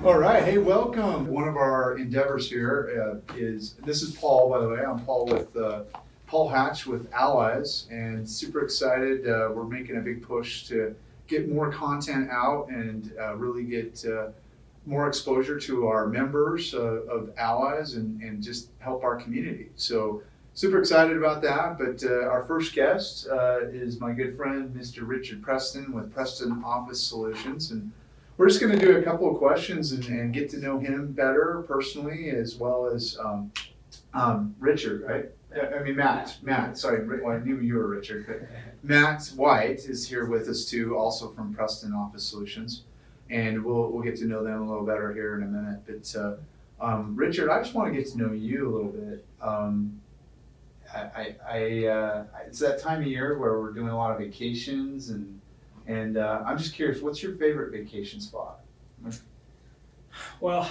All right, hey, welcome. One of our endeavors here this is Paul, by the way. I'm Paul with Paul Hatch with Allies, and super excited. We're making a big push to get more content out and really get more exposure to our members of Allies and just help our community. So super excited about that. But our first guest is my good friend, Mr. Richard Preston with Preston Office Solutions. And we're just going to do a couple of questions and get to know him better personally, as well as Richard, right? I mean, Matt, sorry, well, I knew you were Richard, but Matt White is here with us too, also from Preston Office Solutions. And we'll get to know them a little better here in a minute. But Richard, I just want to get to know you a little bit. It's that time of year where we're doing a lot of vacations, and I'm just curious, what's your favorite vacation spot? Well,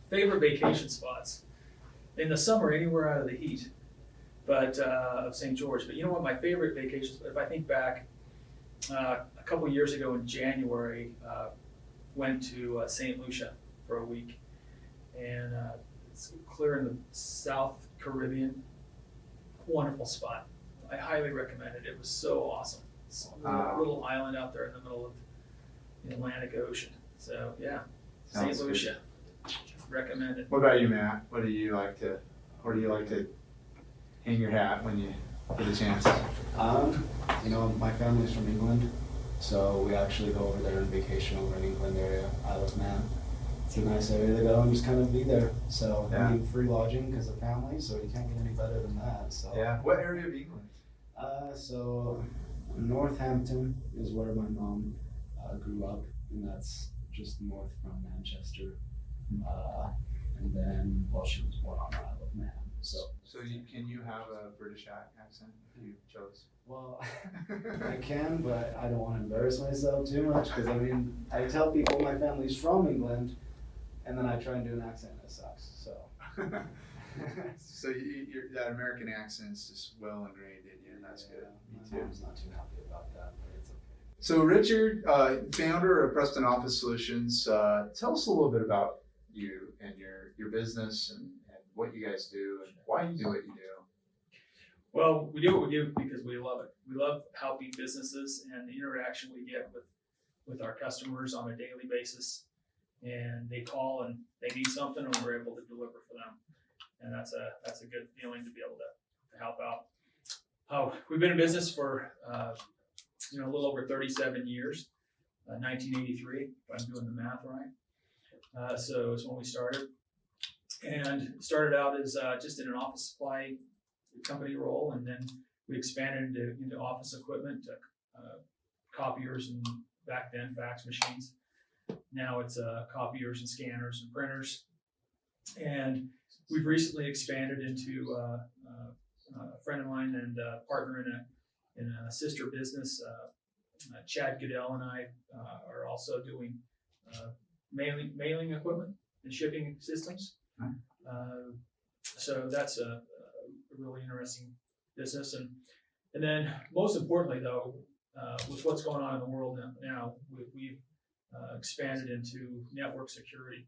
favorite vacation spots in the summer, anywhere out of the heat, but of St. George. But you know what, my favorite vacation spot, if I think back, a couple years ago in January, went to St. Lucia for a week, and it's clear in the South Caribbean. Wonderful spot. I highly recommend it. It was so awesome. It's a little island out there in the middle of the Atlantic Ocean. So yeah, St. Lucia. Recommend it. What about you, Matt? Where do you like to hang your hat when you get a chance? My family's from England, so we actually go over there on vacation over in England area, Isle of Man. It's a nice area to go and just kind of be there. So yeah. We need free lodging because of family, so you can't get any better than that. So yeah. What area of England? So Northampton is where my mom grew up, and that's just north from Manchester. And then, she was born on Isle of Man. So Can you have a British accent if you chose? Well, I can, but I don't want to embarrass myself too much because I tell people my family's from England, and then I try and do an accent that sucks. So. So that American accent is just well ingrained in you, and that's good. Me too. My mom's not too happy about that, but it's okay. So Richard, founder of Preston Office Solutions, tell us a little bit about you and your business and what you guys do and why you do what you do. Well, we do what we do because we love it. We love helping businesses and the interaction we get with our customers on a daily basis. And they call and they need something, and we're able to deliver for them. And that's a good feeling to be able to help out. We've been in business for a little over 37 years, 1983, if I'm doing the math right. So it's when we started, and started out as just in an office supply company role, and then we expanded into office equipment, copiers, and back then fax machines. Now it's copiers and scanners and printers, and we've recently expanded into a friend of mine and partner in a sister business. Chad Goodell and I are also doing mailing equipment and shipping systems. So that's a really interesting business. And then most importantly though, with what's going on in the world now, we've expanded into network security.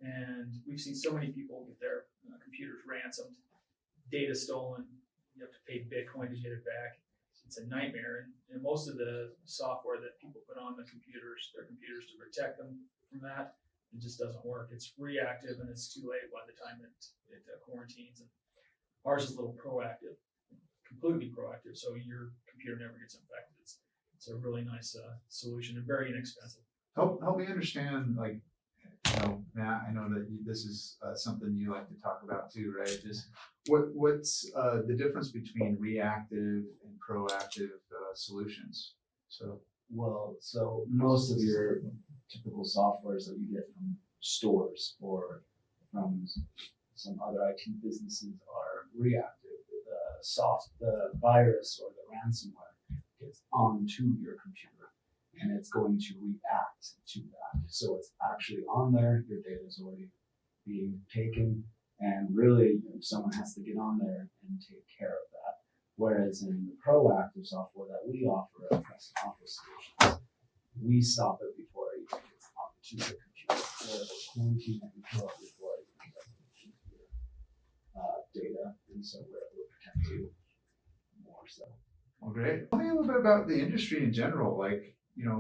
And we've seen so many people get their computers ransomed, data stolen. You have to pay Bitcoin to get it back. It's a nightmare. And most of the software that people put on their computers to protect them from that, it just doesn't work. It's reactive and it's too late by the time it quarantines. And ours is a little proactive, completely proactive, so your computer never gets infected. It's a really nice solution and very inexpensive. Help me understand, Matt, I know that this is something you like to talk about too, right? Just what's the difference between reactive and proactive solutions? So most of your typical softwares that you get from stores or from some other IT businesses are reactive. The virus or the ransomware gets onto your computer, and it's going to react to that. So it's actually on there, your data is already being taken, and really someone has to get on there and take care of that. Whereas in the proactive software that we offer at Preston Office Solutions, we stop it before it even gets onto the computer or the about the industry in general? Like,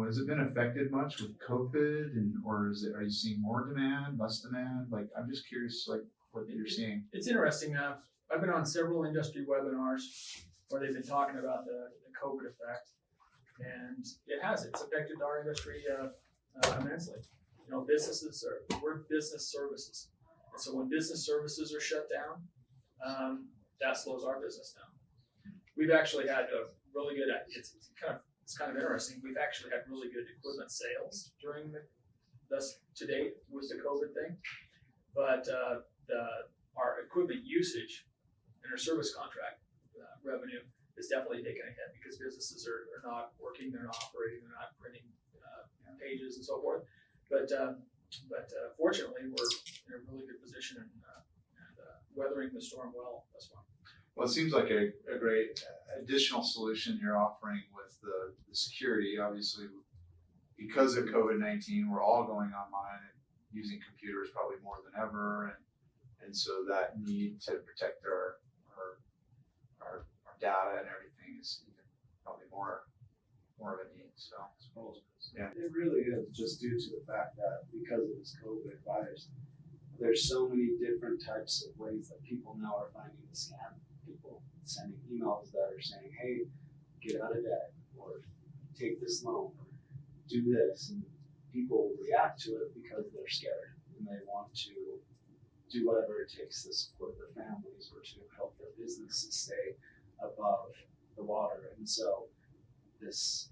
has it been affected much with COVID, or are you seeing more demand, less demand? Like, I'm just curious, like, what you're seeing. It's interesting. I've been on several industry webinars where they've been talking about the COVID effect, and it's affected our industry immensely. We're business services, and so when business services are shut down, that slows our business down. We've actually had a really good. It's kind of interesting. We've actually had really good equipment sales during to date with the COVID thing, but our equipment usage and our service contract revenue is definitely taking a hit because businesses are not working, they're not operating, they're not printing pages and so forth. But fortunately, we're in a really good position and weathering the storm well thus far. Well, it seems like a great additional solution you're offering with the security. Obviously, because of COVID-19, we're all going online and using computers probably more than ever, and so that need to protect our data and everything is even probably more of a need. So, yeah, it really is just due to the fact that because of this COVID virus, there's so many different types of ways that people now are finding to scam people, sending emails that are saying, hey, get out of debt, or take this loan, or do this, and people react to it because they're scared and they want to do whatever it takes to support their families or to help their businesses stay above the water. And so this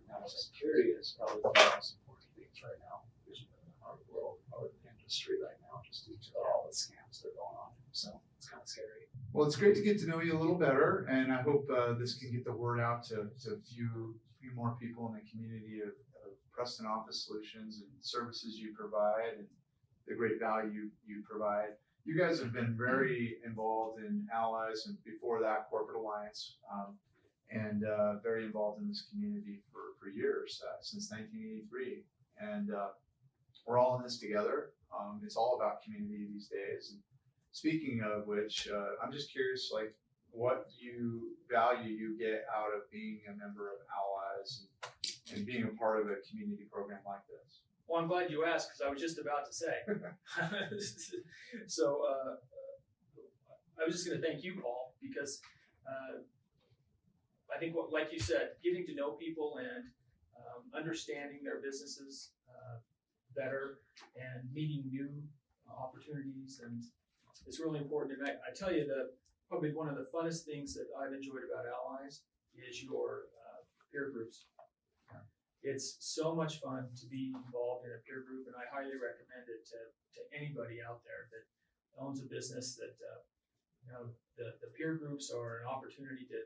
national security is probably one of the most important things right now in our world, our industry right now, just due to all the scams that are going on. So it's kind of scary. well, it's great to get to know you a little better, and I hope this can get the word out to a few more people in the community of Preston Office Solutions and services you provide and the great value you provide. You guys have been very involved in Allies and before that Corporate Alliance, and very involved in this community for years, since 1983. And we're all in this together. It's all about community these days. And speaking of which, I'm just curious, like, what value you get out of being a member of Allies and being a part of a community program like this. Well, I'm glad you asked because I was just about to say. So I was just going to thank you, Paul, because I think, like you said, getting to know people and understanding their businesses better and meeting new opportunities, and it's really important. And I tell you that probably one of the funnest things that I've enjoyed about Allies is your peer groups. It's so much fun to be involved in a peer group, and I highly recommend it to anybody out there that owns a business. That the peer groups are an opportunity to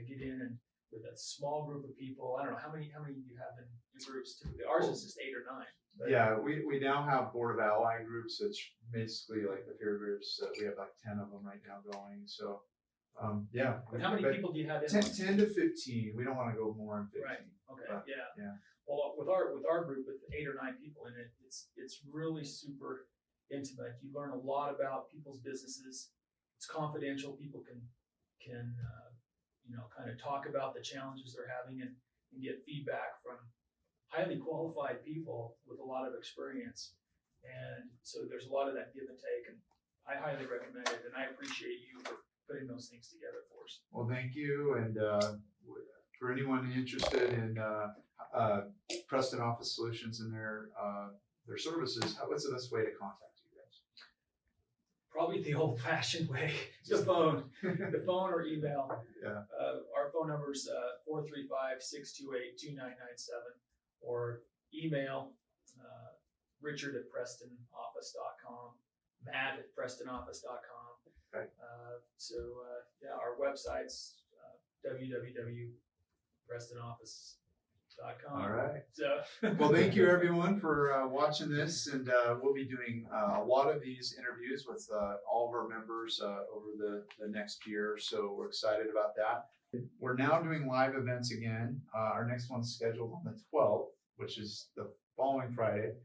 get in and with a small group of people. I don't know how many you have in your groups. Typically, ours is just 8 or 9. But yeah, we now have Board of Ally groups. It's basically like the peer groups. We have like 10 of them right now going. So yeah. But how many people do you have in? 10 to 15. We don't want to go more than 15. Right. Okay. But, yeah. Well, with our group with 8 or 9 people in it, it's really super intimate. You learn a lot about people's businesses. It's confidential. People can kind of talk about the challenges they're having and get feedback from highly qualified people with a lot of experience. And so there's a lot of that give and take, and I highly recommend it. And I appreciate you for putting those things together for us. Well, thank you. And for anyone interested in Preston Office Solutions and their services, what's the best way to contact you guys? Probably the old-fashioned way, the phone or email. Yeah. Our phone number is 435-628-2997, or email Richard@PrestonOffice.com, Matt@PrestonOffice.com. Okay. Our website's www.PrestonOffice.com. All right. So. Well, thank you everyone for watching this, and we'll be doing a lot of these interviews with all of our members over the next year, so we're excited about that. We're now doing live events again. Our next one's scheduled on the 12th, which is the following Friday.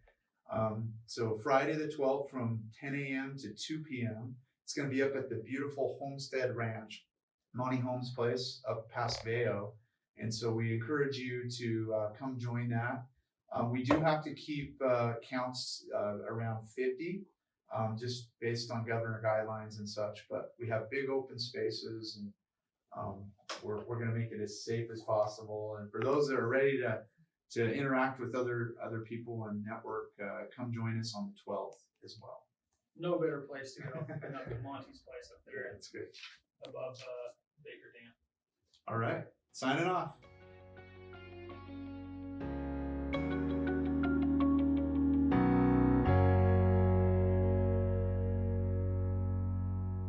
So Friday the 12th from 10 a.m. to 2 p.m. It's going to be up at the beautiful Homestead Ranch, Monty Holmes' place up past Vail. And so we encourage you to come join that. We do have to keep counts around 50, just based on governor guidelines and such. But we have big open spaces, and we're going to make it as safe as possible. And for those that are ready to interact with other people and network, come join us on the 12th as well. No better place to go than up at Monty's place up there. That's good. Above Baker Dam. All right, signing off.